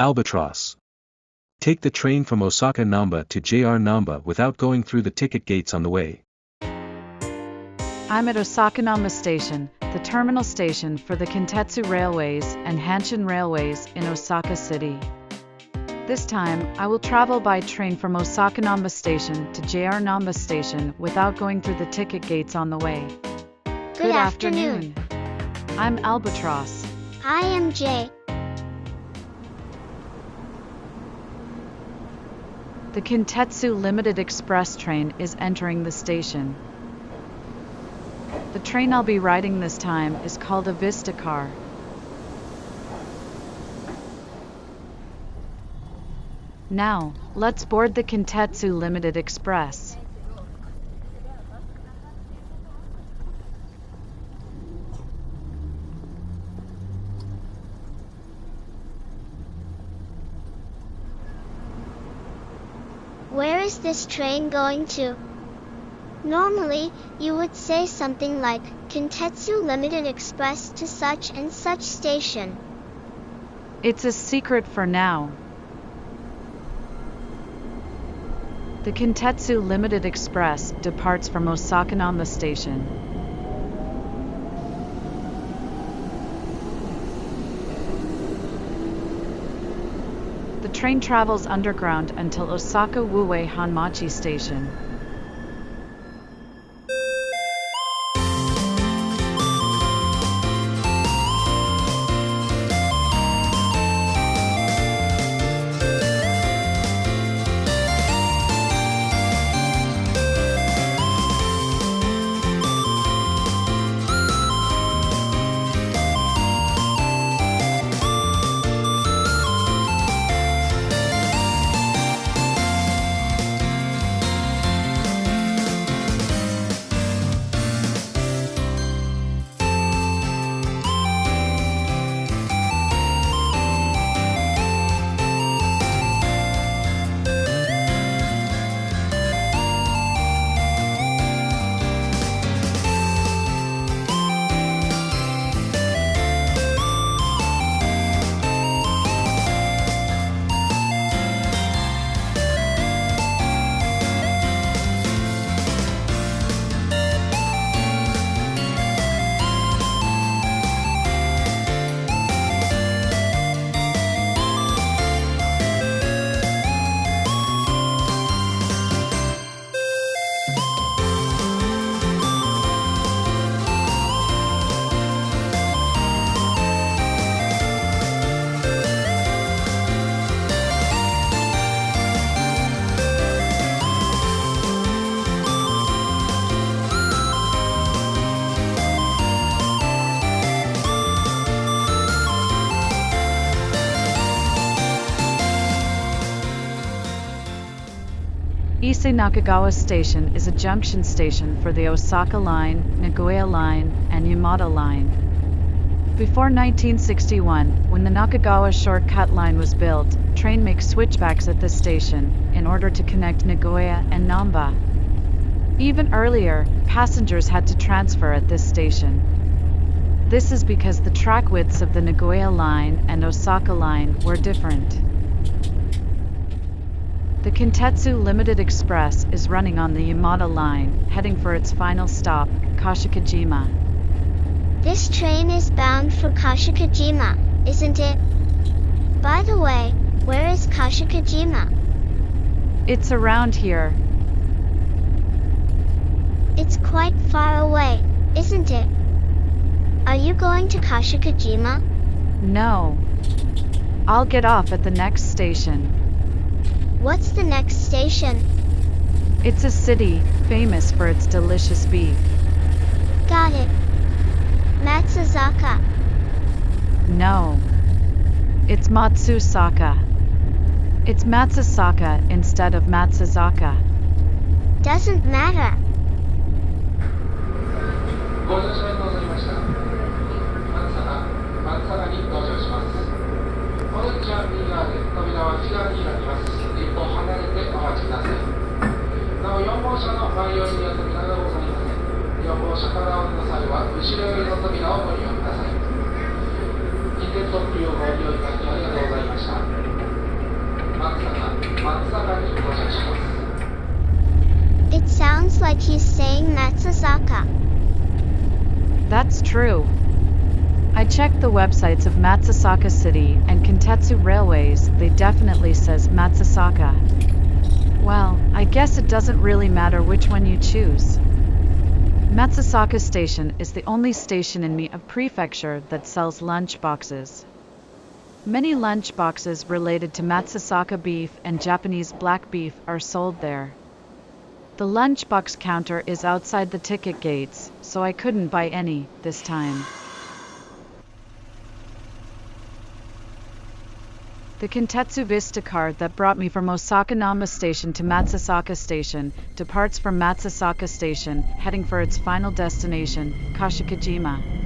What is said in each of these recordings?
Albatross. Take the train from Osaka Namba to JR Namba without going through the ticket gates on the way. I'm at Osaka Namba Station, the terminal station for the Kintetsu Railways and Hanshin Railways in Osaka City. This time, I will travel by train from Osaka Namba Station to JR Namba Station without going through the ticket gates on the way. Good afternoon. I'm Albatross. I am Jay. The Kintetsu Limited Express train is entering the station. The train I'll be riding this time is called a Vista car. Now, let's board the Kintetsu Limited Express. Where is this train going to? Normally, you would say something like, Kintetsu Limited Express to such and such station. It's a secret for now. The Kintetsu Limited Express departs from Osaka Namba Station. The train travels underground until Osaka Wuwei Hanmachi Station. Ise Nakagawa Station is a junction station for the Osaka Line, Nagoya Line, and Yamata Line. Before 1961, when the Nakagawa shortcut line was built, train makes switchbacks at this station, in order to connect Nagoya and Namba. Even earlier, passengers had to transfer at this station. This is because the track widths of the Nagoya Line and Osaka Line were different. The Kintetsu Limited Express is running on the Yamata Line, heading for its final stop, Kashikajima. This train is bound for Kashikajima, isn't it? By the way, where is Kashikajima? It's around here. It's quite far away, isn't it? Are you going to Kashikajima? No. I'll get off at the next station. What's the next station? It's a city, famous for its delicious beef. Got it. Matsuzaka. No. It's Matsusaka. It's Matsusaka instead of Matsuzaka. Doesn't matter. ご乗車になりました。松坂に到着します。この道は右側で、扉は左になります。一歩離れてお待ちください。なお、4号車の前寄りには扉がございません。4号車から降りの際は、後ろ寄りの扉をご利用ください。近鉄特急をご利用いただきありがとうございました。like he's saying Matsusaka. That's true. I checked the websites of Matsusaka City and Kintetsu Railways, they definitely says Matsusaka. Well, I guess it doesn't really matter which one you choose. Matsusaka Station is the only station in Mie Prefecture that sells lunch boxes. Many lunch boxes related to Matsusaka beef and Japanese black beef are sold there. The lunchbox counter is outside the ticket gates, so I couldn't buy any this time. The Kintetsu Vista card that brought me from Osaka Namba Station to Matsusaka Station departs from Matsusaka Station, heading for its final destination, Kashikajima.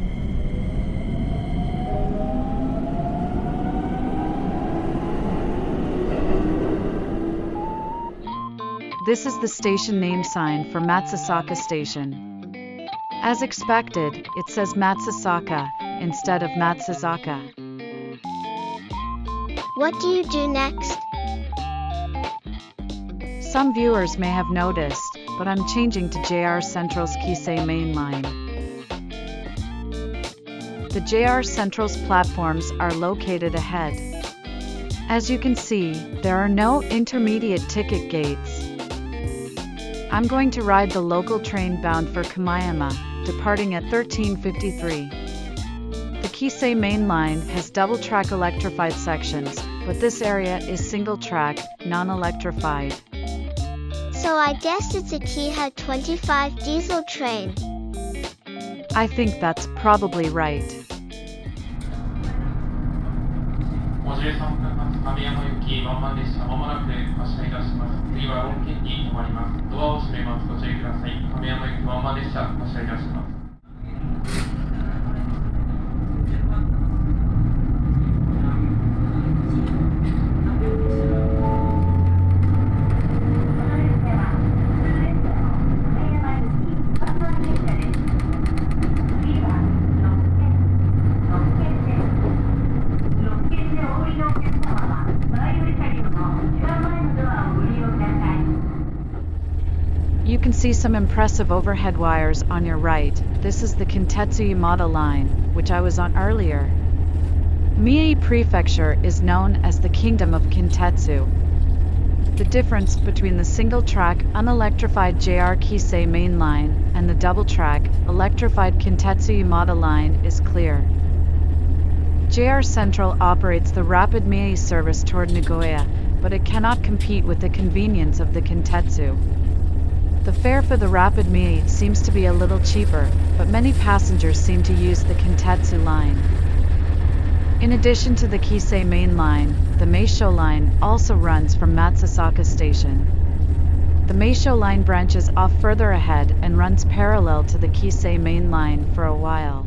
This is the station name sign for Matsusaka Station. As expected, it says Matsusaka instead of Matsuzaka. What do you do next? Some viewers may have noticed, but I'm changing to JR Central's Kisei main line. The JR Central's platforms are located ahead. As you can see, there are no intermediate ticket gates. I'm going to ride the local train bound for Kamayama, departing at 13:53. The Kisei main line has double-track electrified sections, but this area is single-track, non-electrified. So I guess it's a Kiha 25 diesel train. I think that's probably right. 53分発亀山行きワンマン列車まもなく発車いたします。次は6県に停まります。ドアを閉めます。ご注意ください。亀山行きワンマン列車発車いたします。You can see some impressive overhead wires on your right. This is the Kintetsu Yamada line, which I was on earlier. Mie Prefecture is known as the Kingdom of Kintetsu. The difference between the single-track, unelectrified JR Kisei main line and the double-track, electrified Kintetsu Yamada line is clear. JR Central operates the rapid Mie service toward Nagoya, but it cannot compete with the convenience of the Kintetsu. The fare for the rapid Mie seems to be a little cheaper, but many passengers seem to use the Kintetsu line. In addition to the Kisei main line, the Meisho line also runs from Matsusaka Station. The Meisho line branches off further ahead and runs parallel to the Kisei main line for a while.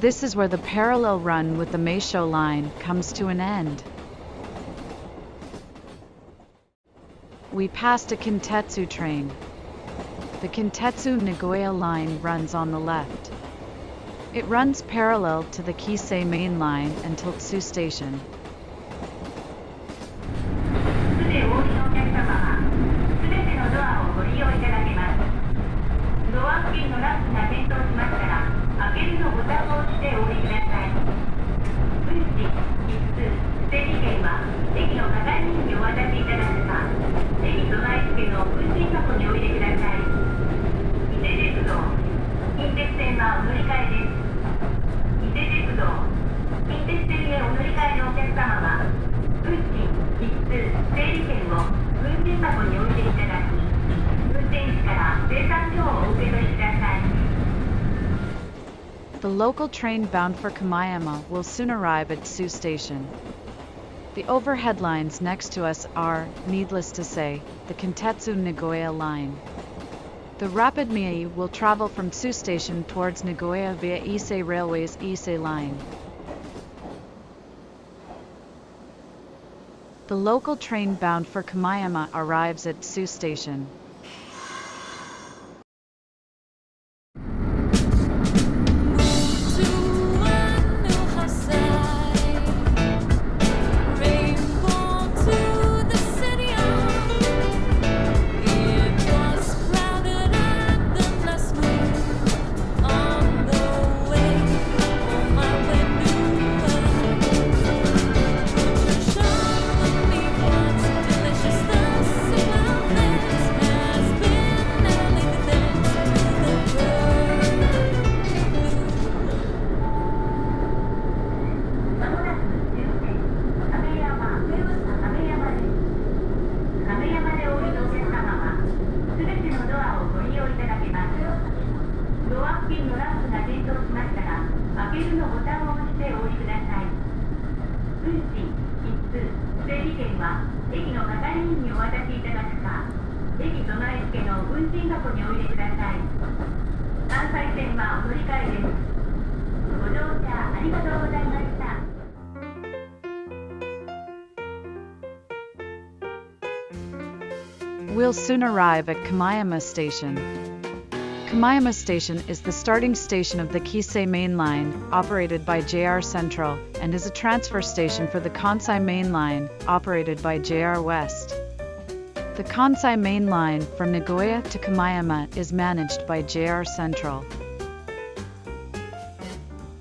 This is where the parallel run with the Meisho line comes to an end. We passed a Kintetsu train. The Kintetsu Nagoya line runs on the left. It runs parallel to the Kisei main line until Tsu Station. The local train bound for Kamayama will soon arrive at Tsu Station. The overhead lines next to us are, needless to say, the Kintetsu Nagoya line. The Rapid Mie will travel from Tsu Station towards Nagoya via Ise Railway's Ise line. The local train bound for Kamayama arrives at Tsu Station. We'll soon arrive at Kamayama Station. Kamayama Station is the starting station of the Kisei Main Line, operated by JR Central, and is a transfer station for the Kansai Main Line, operated by JR West. The Kansai Main Line from Nagoya to Kamayama is managed by JR Central.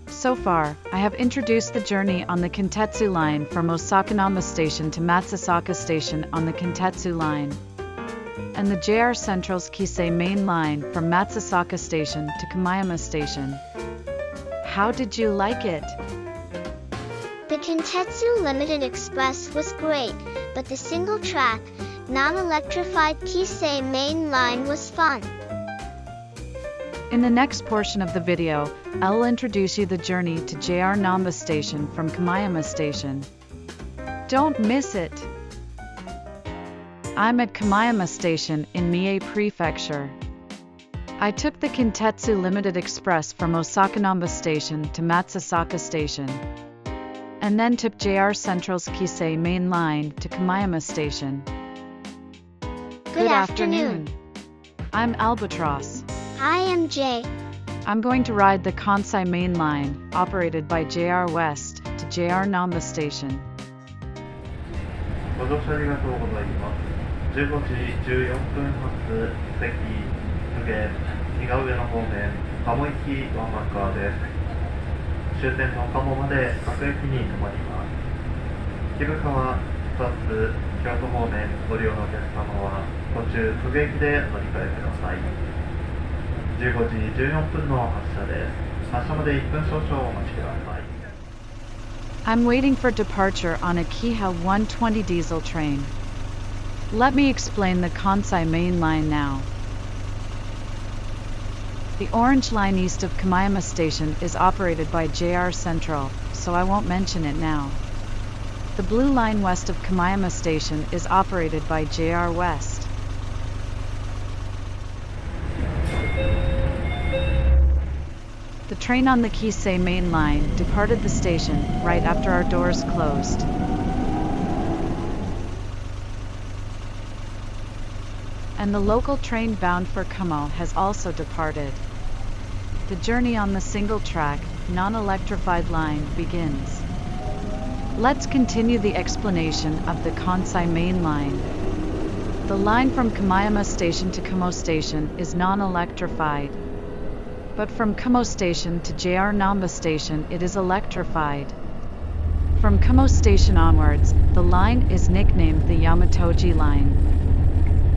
So far, I have introduced the journey on the Kintetsu line from Osaka Namba Station to Matsusaka Station on the Kintetsu line, and the JR Central's Kisei Main Line from Matsusaka Station to Kamayama Station. How did you like it? The Kintetsu Limited Express was great, but the single-track, non-electrified Kisei Main Line was fun. In the next portion of the video, I will introduce you the journey to JR Namba Station from Kamayama Station. Don't miss it! I'm at Kamayama Station in Mie Prefecture. I took the Kintetsu Limited Express from Osaka Namba Station to Matsusaka Station, and then took JR Central's Kisei Main Line to Kamayama Station. Good afternoon. I'm Albatross. I am Jay. I'm going to ride the Kansai Main Line, operated by JR West, to JR Namba Station. ご乗車ありがとうございます。15時14分発関無限伊賀上の方面鴨行きワンマンカーです。終点の鴨まで各駅に停まります。渋川、草津、京都方面ご利用のお客様は途中各駅で乗り換えください。15時14分の発車です。発車まで1分少々お待ちください。I'm waiting for departure on a Kiha 120 diesel train. Let me explain the Kansai Main Line now. The orange line east of Kamayama Station is operated by JR Central, so I won't mention it now. The blue line west of Kamayama Station is operated by JR West. The train on the Kisei Main Line departed the station right after our doors closed. And the local train bound for Kamo has also departed. The journey on the single-track, non-electrified line begins. Let's continue the explanation of the Kansai Main Line. The line from Kamayama Station to Kamo Station is non-electrified. But from Kamo Station to JR Namba Station it is electrified. From Kamo Station onwards, the line is nicknamed the Yamatoji Line.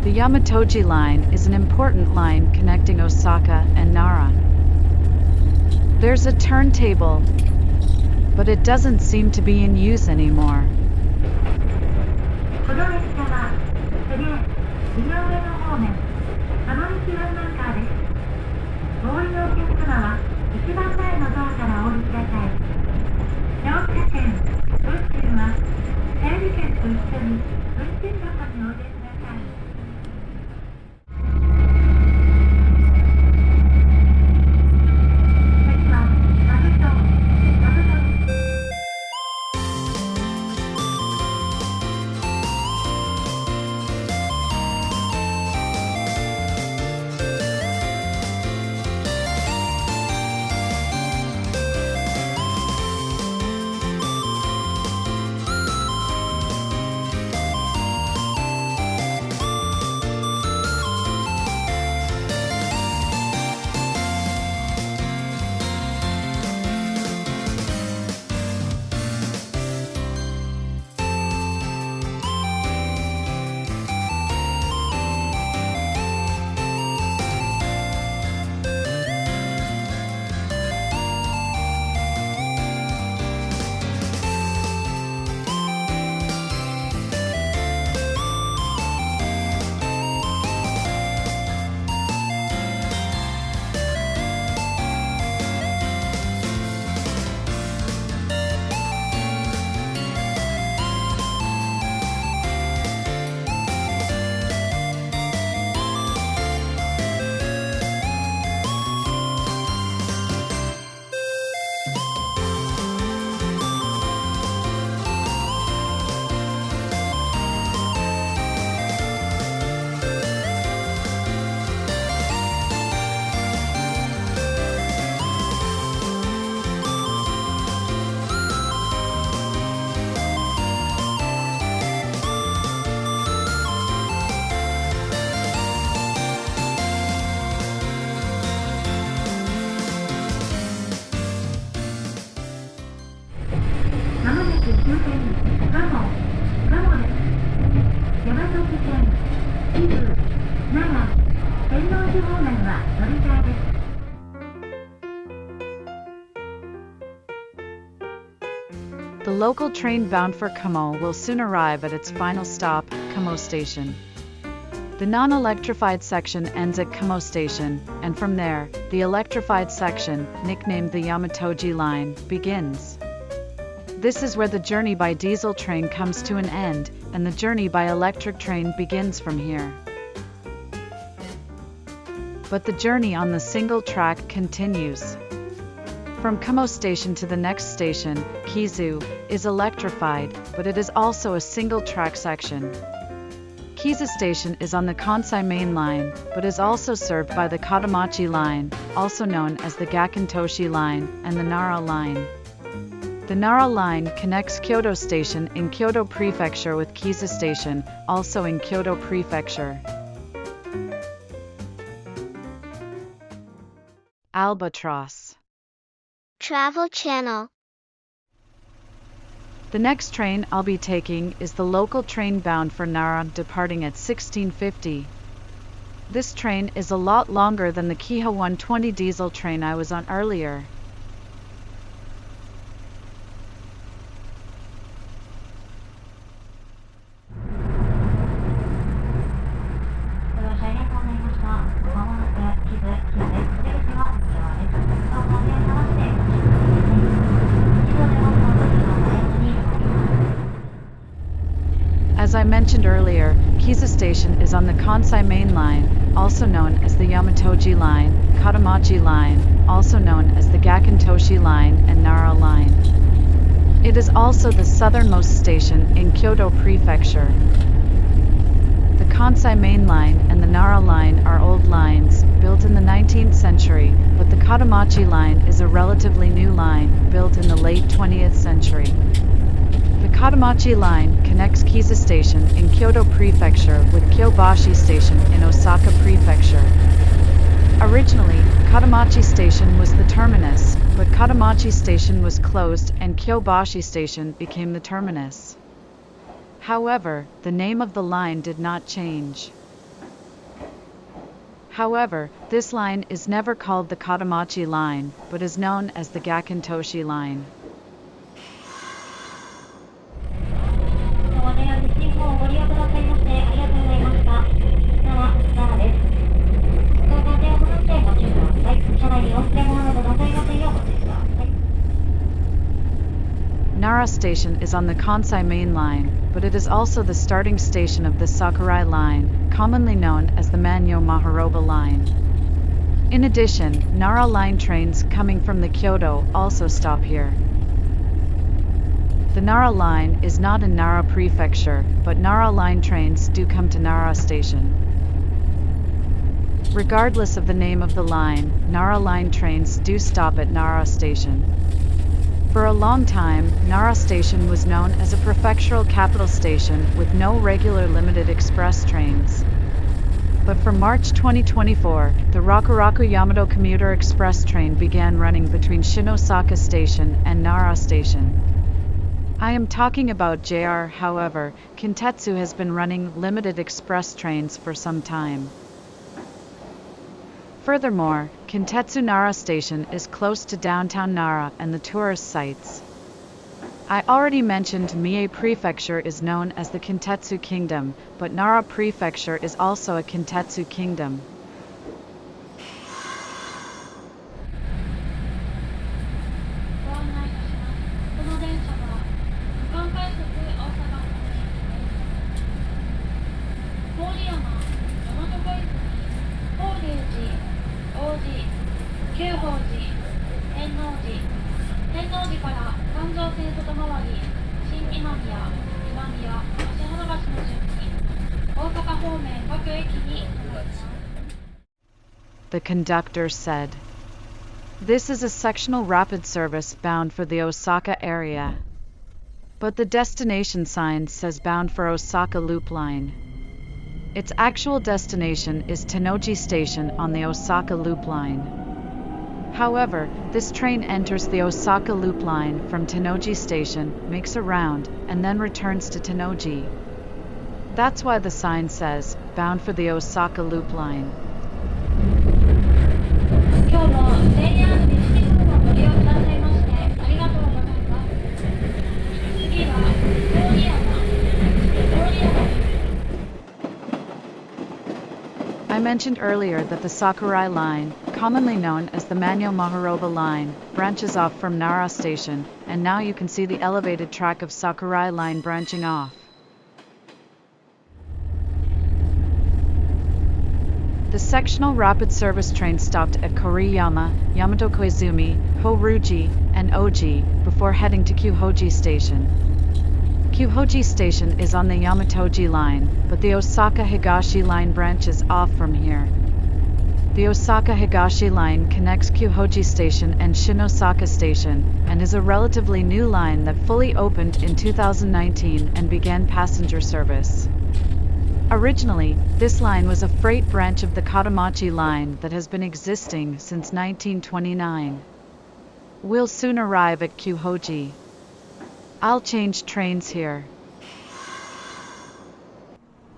The Yamatoji Line is an important line connecting Osaka and Nara. There's a turntable, but it doesn't seem to be in use anymore. The local train bound for Kamo will soon arrive at its final stop, Kamo Station. The non-electrified section ends at Kamo Station, and from there, the electrified section, nicknamed the Yamatoji Line, begins. This is where the journey by diesel train comes to an end, and the journey by electric train begins from here. But the journey on the single track continues. From Kamo Station to the next station, Kizu, is electrified, but it is also a single track section. Kizu Station is on the Kansai Main Line, but is also served by the Katamachi Line, also known as the Gakentoshi Line, and the Nara Line. The Nara Line connects Kyoto Station in Kyoto Prefecture with Kizu Station, also in Kyoto Prefecture. Albatross. Travel Channel. The next train I'll be taking is the local train bound for Nara, departing at 1650. This train is a lot longer than the Kiha 120 diesel train I was on earlier. As I mentioned earlier, Kizu Station is on the Kansai Main Line, also known as the Yamatoji Line, Katamachi Line, also known as the Gakentoshi Line, and Nara Line. It is also the southernmost station in Kyoto Prefecture. The Kansai Main Line and the Nara Line are old lines, built in the 19th century, but the Katamachi Line is a relatively new line, built in the late 20th century. The Katamachi Line connects Kizu Station in Kyoto Prefecture with Kyobashi Station in Osaka Prefecture. Originally, Katamachi Station was the terminus, but Katamachi Station was closed and Kyobashi Station became the terminus. However, the name of the line did not change. However, this line is never called the Katamachi Line, but is known as the Gakentoshi Line. Nara Nara Station is on the Kansai Main Line, but it is also the starting station of the Sakurai Line, commonly known as the Manyo-Maharoba Line. In addition, Nara Line trains coming from the Kyoto also stop here. The Nara Line is not in Nara Prefecture, but Nara Line trains do come to Nara Station. Regardless of the name of the line, Nara Line trains do stop at Nara Station. For a long time, Nara Station was known as a prefectural capital station with no regular limited express trains. But from March 2024, the Rakuraku Yamato commuter express train began running between Shinosaka Station and Nara Station. I am talking about JR, however, Kintetsu has been running limited express trains for some time. Furthermore, Kintetsu Nara Station is close to downtown Nara and the tourist sites. I already mentioned Mie Prefecture is known as the Kintetsu Kingdom, but Nara Prefecture is also a Kintetsu Kingdom. The conductor said. This is a sectional rapid service bound for the Osaka area. But the destination sign says bound for Osaka Loop Line. Its actual destination is Tennoji Station on the Osaka Loop Line. However, this train enters the Osaka Loop Line from Tennoji Station, makes a round, and then returns to Tennoji. That's why the sign says, bound for the Osaka Loop Line. I mentioned earlier that the Sakurai Line, commonly known as the Manyo-Maharoba Line, branches off from Nara Station, and now you can see the elevated track of Sakurai Line branching off. The sectional rapid service train stopped at Koriyama, Yamato Koizumi, Horuji, and Oji, before heading to Kyuhoji Station. Kyuhoji Station is on the Yamatoji Line, but the Osaka Higashi Line branches off from here. The Osaka Higashi Line connects Kyuhoji Station and Shinosaka Station, and is a relatively new line that fully opened in 2019 and began passenger service. Originally, this line was a freight branch of the Katamachi Line that has been existing since 1929. We'll soon arrive at Kyuhoji. I'll change trains here.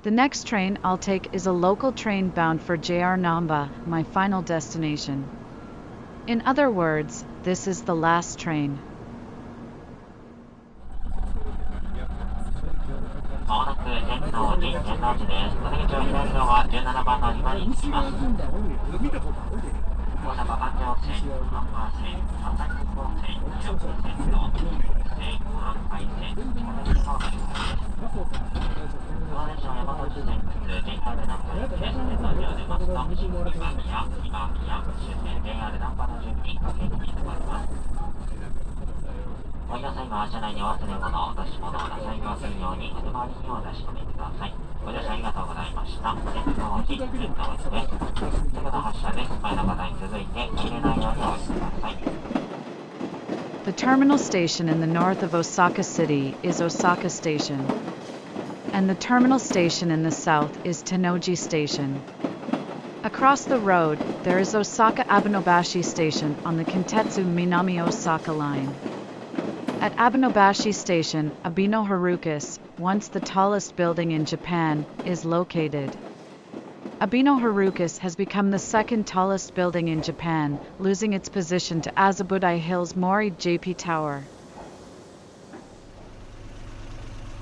The next train I'll take is a local train bound for JR Namba, my final destination. In other words, this is the last train. The terminal station in the north of Osaka City is Osaka Station, and the terminal station in the south is Tennoji Station. Across the road, there is Osaka Abenobashi Station on the Kintetsu Minami Osaka Line. At Abenobashi Station, Abeno Harukas, once the tallest building in Japan, is located. Abeno Harukas has become the second tallest building in Japan, losing its position to Azabudai Hill's Mori JP Tower.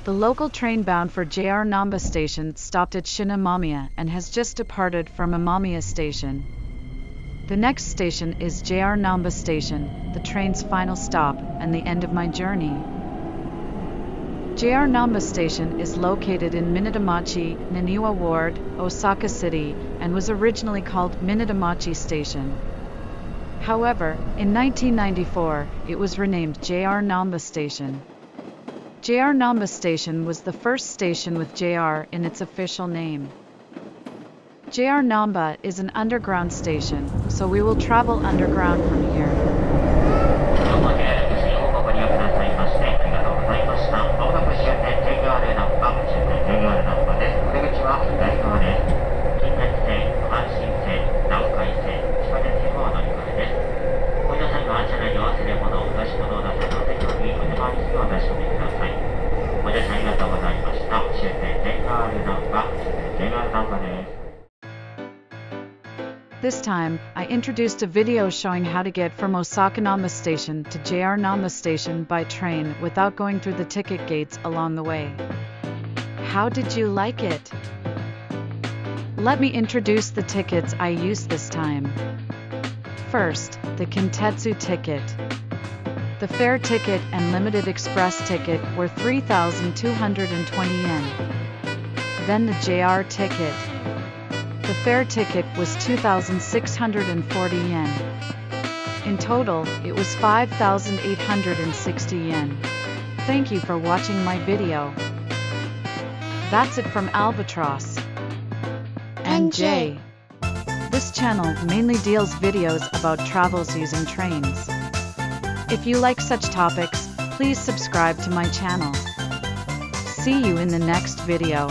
The local train bound for JR Namba Station stopped at Shinomamiya and has just departed from Imamiya Station. The next station is JR Namba Station, the train's final stop and the end of my journey. JR Namba Station is located in Minetamachi, Naniwa Ward, Osaka City, and was originally called Minetamachi Station. However, in 1994, it was renamed JR Namba Station. JR Namba Station was the first station with JR in its official name. JR Namba is an underground station, so we will travel underground from here. This time, I introduced a video showing how to get from Osaka Namba Station to JR Namba Station by train without going through the ticket gates along the way. How did you like it? Let me introduce the tickets I used this time. First, the Kintetsu ticket. The fare ticket and limited express ticket were 3,220 yen. Then the JR ticket. The fare ticket was 2,640 yen. In total, it was 5,860 yen. Thank you for watching my video. That's it from Albatross and Jay. This channel mainly deals videos about travels using trains. If you like such topics, please subscribe to my channel. See you in the next video.